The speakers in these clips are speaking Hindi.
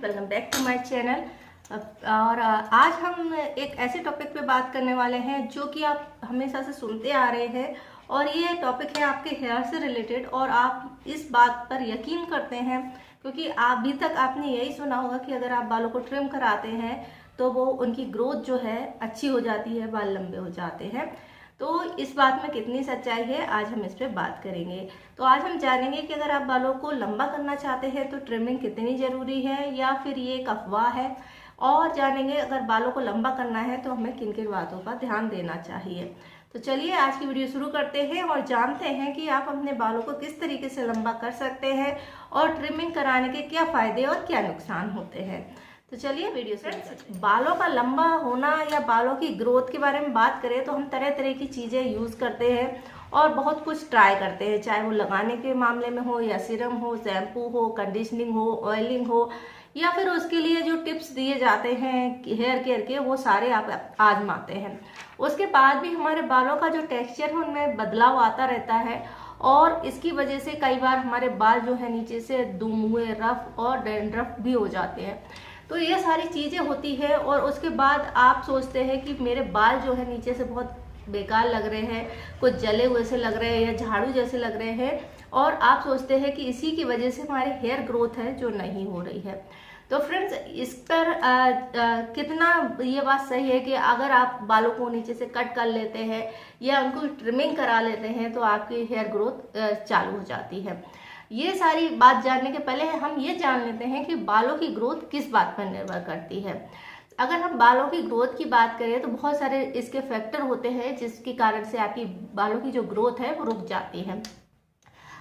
Welcome back to my channel. और आज हम एक ऐसे टॉपिक पे बात करने वाले हैं जो कि आप हमेशा से सुनते आ रहे हैं और ये टॉपिक है आपके हेयर से रिलेटेड। और आप इस बात पर यकीन करते हैं क्योंकि अभी तक आपने यही सुना होगा कि अगर आप बालों को ट्रिम कराते हैं तो वो उनकी ग्रोथ जो है अच्छी हो जाती है, बाल लंबे हो जाते हैं। तो इस बात में कितनी सच्चाई है आज हम इस पे बात करेंगे। तो आज हम जानेंगे कि अगर आप बालों को लंबा करना चाहते हैं तो ट्रिमिंग कितनी ज़रूरी है या फिर ये एक अफवाह है, और जानेंगे अगर बालों को लंबा करना है तो हमें किन किन बातों का ध्यान देना चाहिए। तो चलिए आज की वीडियो शुरू करते हैं और जानते हैं कि आप अपने बालों को किस तरीके से लंबा कर सकते हैं और ट्रिमिंग कराने के क्या फ़ायदे और क्या नुकसान होते हैं। तो चलिए वीडियो से बालों का लंबा होना या बालों की ग्रोथ के बारे में बात करें तो हम तरह तरह की चीज़ें यूज़ करते हैं और बहुत कुछ ट्राई करते हैं, चाहे वो लगाने के मामले में हो या सीरम हो, शैम्पू हो, कंडीशनिंग हो, ऑयलिंग हो, या फिर उसके लिए जो टिप्स दिए जाते हैं हेयर केयर के वो सारे आप आजमाते हैं। उसके बाद भी हमारे बालों का जो टेक्सचर है उनमें बदलाव आता रहता है और इसकी वजह से कई बार हमारे बाल जो है नीचे से दुम हुए, रफ और डैंड्रफ भी हो जाते हैं। तो ये सारी चीज़ें होती है और उसके बाद आप सोचते हैं कि मेरे बाल जो है नीचे से बहुत बेकार लग रहे हैं, कुछ जले हुए से लग रहे हैं या झाड़ू जैसे लग रहे हैं, और आप सोचते हैं कि इसी की वजह से हमारे हेयर ग्रोथ है जो नहीं हो रही है। तो फ्रेंड्स इस पर कितना ये बात सही है कि अगर आप बालों को नीचे से कट कर लेते हैं या उनको ट्रिमिंग करा लेते हैं तो आपकी हेयर ग्रोथ चालू हो जाती है। ये सारी बात जानने के पहले हम ये जान लेते हैं कि बालों की ग्रोथ किस बात पर निर्भर करती है। अगर हम बालों की ग्रोथ की बात करें तो बहुत सारे इसके फैक्टर होते हैं जिसके कारण से आपकी बालों की जो ग्रोथ है वो रुक जाती है।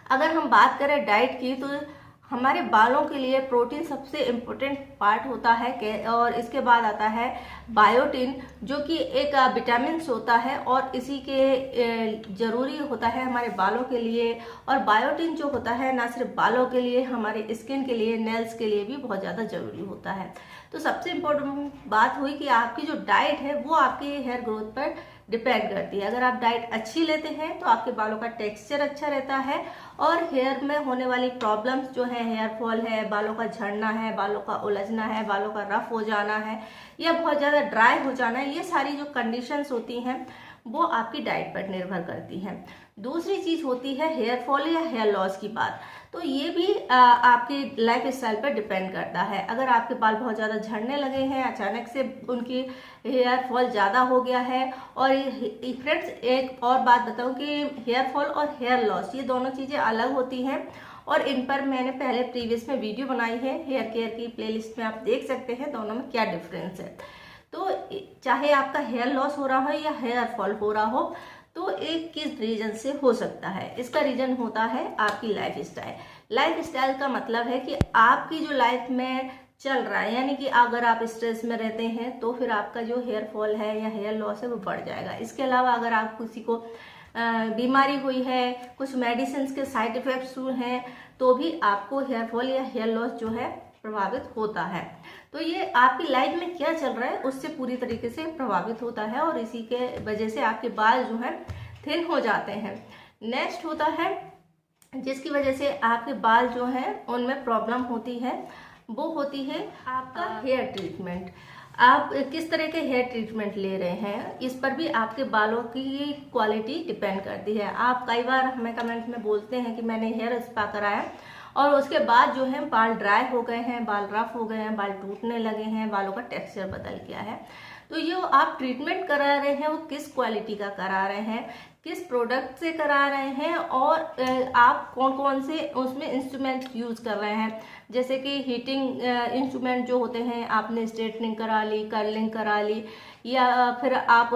अगर हम बात करें डाइट की तो हमारे बालों के लिए प्रोटीन सबसे इम्पोर्टेंट पार्ट होता है और इसके बाद आता है बायोटिन जो कि एक विटामिन होता है और इसी के ज़रूरी होता है हमारे बालों के लिए। और बायोटिन जो होता है ना सिर्फ बालों के लिए, हमारे स्किन के लिए, नेल्स के लिए भी बहुत ज़्यादा ज़रूरी होता है। तो सबसे इम्पोर्टेंट बात हुई कि आपकी जो डाइट है वो आपके हेयर ग्रोथ पर डिपेंड करती है। अगर आप डाइट अच्छी लेते हैं तो आपके बालों का टेक्सचर अच्छा रहता है और हेयर में होने वाली प्रॉब्लम्स जो है, हेयर फॉल है, बालों का झड़ना है, बालों का उलझना है, बालों का रफ हो जाना है या बहुत ज़्यादा ड्राई हो जाना है, ये सारी जो कंडीशंस होती हैं वो आपकी डाइट पर निर्भर करती हैं। दूसरी चीज़ होती है हेयर फॉल या हेयर लॉस की बात। तो ये भी आपकी लाइफ स्टाइल पर डिपेंड करता है। अगर आपके बाल बहुत ज़्यादा झड़ने लगे हैं, अचानक से उनकी हेयर फॉल ज़्यादा हो गया है। और फ्रेंड्स एक और बात बताऊं कि हेयर फॉल और हेयर लॉस ये दोनों चीज़ें अलग होती हैं और इन पर मैंने पहले प्रीवियस में वीडियो बनाई है, हेयर केयर की प्लेलिस्ट में आप देख सकते हैं दोनों में क्या डिफरेंस है। तो चाहे आपका हेयर लॉस हो रहा हो या हेयर फॉल हो रहा हो तो एक किस रीजन से हो सकता है, इसका रीजन होता है आपकी लाइफ स्टाइल। लाइफ स्टाइल का मतलब है कि आपकी जो लाइफ में चल रहा है, यानी कि अगर आप स्ट्रेस में रहते हैं तो फिर आपका जो हेयर फॉल है या हेयर लॉस है वो बढ़ जाएगा। इसके अलावा अगर आप किसी को बीमारी हुई है, कुछ मेडिसिन के साइड इफेक्ट्स हुए हैं तो भी आपको हेयर फॉल या हेयर लॉस जो है प्रभावित होता है। तो ये आपकी लाइफ में क्या चल रहा है उससे पूरी तरीके से प्रभावित होता है और इसी के वजह से आपके बाल जो है थिन हो जाते हैं। नेक्स्ट होता है जिसकी वजह से आपके बाल जो है उनमें प्रॉब्लम होती है, वो होती है आपका हेयर ट्रीटमेंट। आप किस तरह के हेयर ट्रीटमेंट ले रहे हैं इस पर भी आपके बालों की क्वालिटी डिपेंड करती है। आप कई बार हमें कमेंट में बोलते हैं कि मैंने हेयर स्पा कराया और उसके बाद जो है बाल ड्राई हो गए हैं, बाल रफ हो गए हैं, बाल टूटने लगे हैं, बालों का टेक्सचर बदल गया है। तो जो आप ट्रीटमेंट करा रहे हैं वो किस क्वालिटी का करा रहे हैं, किस प्रोडक्ट से करा रहे हैं और आप कौन कौन से उसमें इंस्ट्रूमेंट यूज़ कर रहे हैं। जैसे कि हीटिंग इंस्ट्रूमेंट जो होते हैं, आपने स्ट्रेटनिंग करा ली, कर्लिंग करा ली, या फिर आप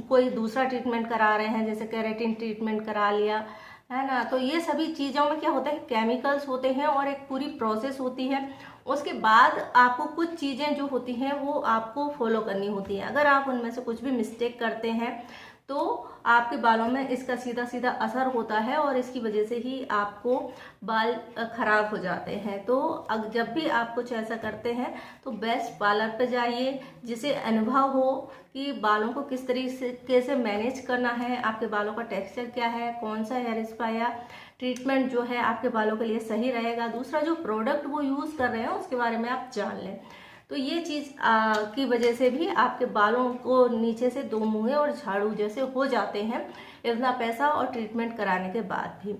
कोई दूसरा ट्रीटमेंट करा रहे हैं जैसे केराटिन ट्रीटमेंट करा लिया है ना। तो ये सभी चीज़ों में क्या होता है, केमिकल्स होते हैं और एक पूरी प्रोसेस होती है। उसके बाद आपको कुछ चीज़ें जो होती हैं वो आपको फॉलो करनी होती है। अगर आप उनमें से कुछ भी मिस्टेक करते हैं तो आपके बालों में इसका सीधा सीधा असर होता है और इसकी वजह से ही आपको बाल खराब हो जाते हैं। तो जब भी आप कुछ ऐसा करते हैं तो बेस्ट पार्लर पे जाइए जिसे अनुभव हो कि बालों को किस तरीके से मैनेज करना है, आपके बालों का टेक्सचर क्या है, कौन सा हेयर स्पा या ट्रीटमेंट जो है आपके बालों के लिए सही रहेगा। दूसरा, जो प्रोडक्ट वो यूज़ कर रहे हैं उसके बारे में आप जान लें। तो ये चीज़ की वजह से भी आपके बालों को नीचे से दो मुँहे और झाड़ू जैसे हो जाते हैं इतना पैसा और ट्रीटमेंट कराने के बाद भी।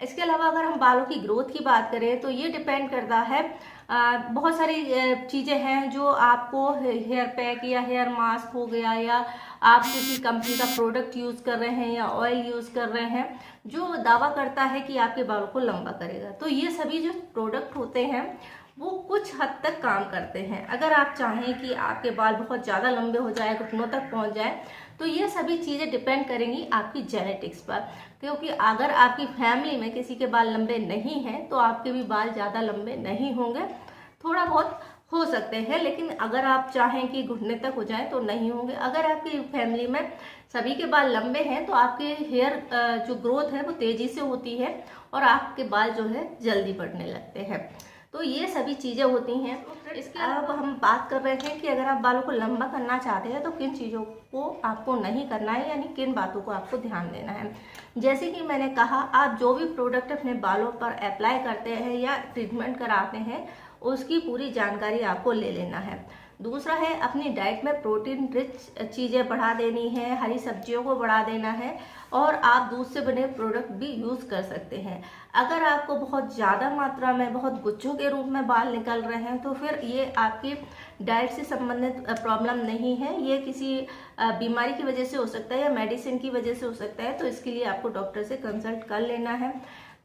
इसके अलावा अगर हम बालों की ग्रोथ की बात करें तो ये डिपेंड करता है, बहुत सारी चीज़ें हैं जो आपको, हेयर पैक या हेयर मास्क हो गया, या आप किसी कंपनी का प्रोडक्ट यूज़ कर रहे हैं या ऑयल यूज़ कर रहे हैं जो दावा करता है कि आपके बालों को लंबा करेगा। तो ये सभी जो प्रोडक्ट होते हैं वो कुछ हद तक काम करते हैं। अगर आप चाहें कि आपके बाल बहुत ज़्यादा लंबे हो जाए, घुटनों तक पहुंच जाए, तो ये सभी चीज़ें डिपेंड करेंगी आपकी जेनेटिक्स पर। क्योंकि अगर आपकी फैमिली में किसी के बाल लंबे नहीं हैं तो आपके भी बाल ज़्यादा लंबे नहीं होंगे, थोड़ा बहुत हो सकते हैं, लेकिन अगर आप चाहें कि घुटने तक हो जाए तो नहीं होंगे। अगर आपकी फैमिली में सभी के बाल लंबे हैं तो आपके हेयर जो ग्रोथ है वो तेज़ी से होती है और आपके बाल जो है जल्दी बढ़ने लगते हैं। तो ये सभी चीज़ें होती हैं। इसके अलावा हम बात कर रहे हैं कि अगर आप बालों को लंबा करना चाहते हैं तो किन चीज़ों को आपको नहीं करना है, यानी किन बातों को आपको ध्यान देना है। जैसे कि मैंने कहा, आप जो भी प्रोडक्ट अपने बालों पर अप्लाई करते हैं या ट्रीटमेंट कराते हैं उसकी पूरी जानकारी आपको ले लेना है। दूसरा है, अपनी डाइट में प्रोटीन रिच चीज़ें बढ़ा देनी है, हरी सब्जियों को बढ़ा देना है, और आप दूध से बने प्रोडक्ट भी यूज़ कर सकते हैं। अगर आपको बहुत ज़्यादा मात्रा में, बहुत गुच्छों के रूप में बाल निकल रहे हैं तो फिर ये आपकी डाइट से संबंधित प्रॉब्लम नहीं है, ये किसी बीमारी की वजह से हो सकता है या मेडिसिन की वजह से हो सकता है। तो इसके लिए आपको डॉक्टर से कंसल्ट कर लेना है।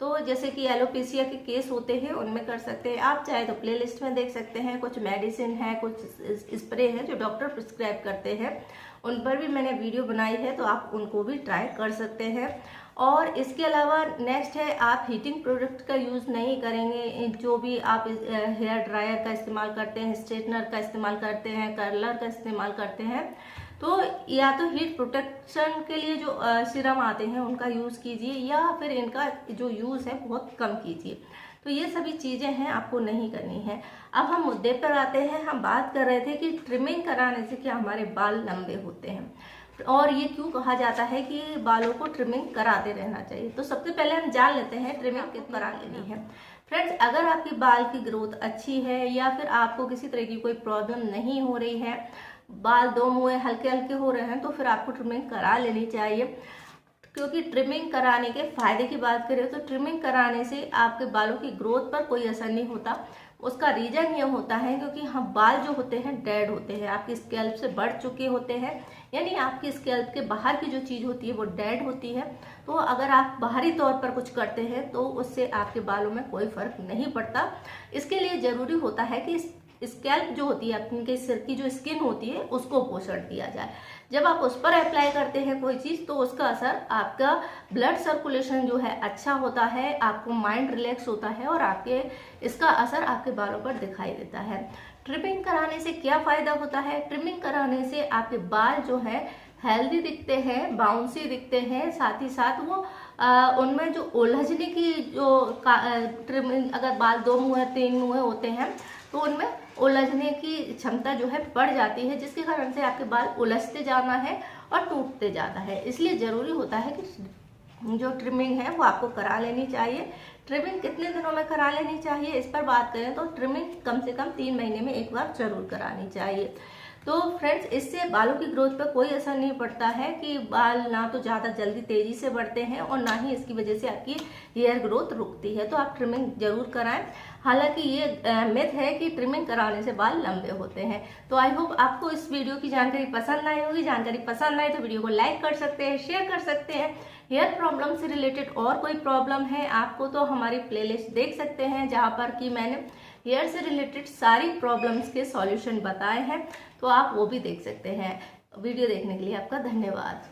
तो जैसे कि एलोपेशिया के केस होते हैं उनमें कर सकते हैं। आप चाहे तो प्लेलिस्ट में देख सकते हैं, कुछ मेडिसिन है, कुछ स्प्रे है जो डॉक्टर प्रिस्क्राइब करते हैं, उन पर भी मैंने वीडियो बनाई है, तो आप उनको भी ट्राई कर सकते हैं। और इसके अलावा नेक्स्ट है, आप हीटिंग प्रोडक्ट का यूज़ नहीं करेंगे। जो भी आप हेयर ड्रायर का इस्तेमाल करते हैं, स्ट्रेटनर का इस्तेमाल करते हैं, कर्लर का इस्तेमाल करते हैं, तो या तो हीट प्रोटेक्शन के लिए जो सीरम आते हैं उनका यूज़ कीजिए, या फिर इनका जो यूज़ है बहुत कम कीजिए। तो ये सभी चीज़ें हैं, आपको नहीं करनी है। अब हम मुद्दे पर आते हैं। हम बात कर रहे थे कि ट्रिमिंग कराने से क्या हमारे बाल लंबे होते हैं, और ये क्यों कहा जाता है कि बालों को ट्रिमिंग कराते रहना चाहिए। तो सबसे पहले हम जान लेते हैं ट्रिमिंग किस करा लेनी है। फ्रेंड्स, अगर आपकी बाल की ग्रोथ अच्छी है या फिर आपको किसी तरह की कोई प्रॉब्लम नहीं हो रही है, बाल दो मुँहे हल्के हल्के हो रहे हैं, तो फिर आपको ट्रिमिंग करा लेनी चाहिए। क्योंकि ट्रिमिंग कराने के फायदे की बात करें तो ट्रिमिंग कराने से आपके बालों की ग्रोथ पर कोई असर नहीं होता। उसका रीजन ये होता है क्योंकि हम बाल जो होते हैं डेड होते हैं, आपकी स्कैल्प से बढ़ चुके होते हैं, यानी आपकी स्कैल्प के बाहर की जो चीज़ होती है वो डेड होती है। तो अगर आप बाहरी तौर पर कुछ करते हैं तो उससे आपके बालों में कोई फर्क नहीं पड़ता। इसके लिए ज़रूरी होता है कि स्कैल्प जो होती है, आपके सिर की जो स्किन होती है, उसको पोषण दिया जाए। जब आप उस पर अप्लाई करते हैं कोई चीज़ तो उसका असर, आपका ब्लड सर्कुलेशन जो है अच्छा होता है, आपको माइंड रिलैक्स होता है, और आपके इसका असर आपके बालों पर दिखाई देता है। ट्रिमिंग कराने से क्या फ़ायदा होता है? ट्रिमिंग कराने से आपके बाल जो है हेल्दी दिखते हैं, बाउंसी दिखते हैं, साथ ही साथ वो उनमें जो उलझने की जो ट्रिमिंग, अगर बाल दो मुँह तीन मुँह होते हैं तो उनमें उलझने की क्षमता जो है बढ़ जाती है, जिसके कारण से आपके बाल उलझते जाना है और टूटते जाता है। इसलिए ज़रूरी होता है कि जो ट्रिमिंग है वो आपको करा लेनी चाहिए। ट्रिमिंग कितने दिनों में करा लेनी चाहिए, इस पर बात करें तो ट्रिमिंग कम से कम 3 महीने में एक बार जरूर करानी चाहिए। तो फ्रेंड्स, इससे बालों की ग्रोथ पर कोई असर नहीं पड़ता है कि बाल ना तो ज़्यादा जल्दी तेज़ी से बढ़ते हैं और ना ही इसकी वजह से आपकी हेयर ग्रोथ रुकती है। तो आप ट्रिमिंग जरूर कराएं। हालांकि ये मिथ है कि ट्रिमिंग कराने से बाल लंबे होते हैं। तो आई होप आपको इस वीडियो की जानकारी पसंद आई होगी। जानकारी पसंद आए तो वीडियो को लाइक कर सकते हैं, शेयर कर सकते हैं। हेयर प्रॉब्लम से रिलेटेड और कोई प्रॉब्लम है आपको तो हमारी प्लेलिस्ट देख सकते हैं, जहाँ पर कि मैंने हेयर से रिलेटेड सारी प्रॉब्लम्स के सॉल्यूशन बताए हैं, तो आप वो भी देख सकते हैं। वीडियो देखने के लिए आपका धन्यवाद।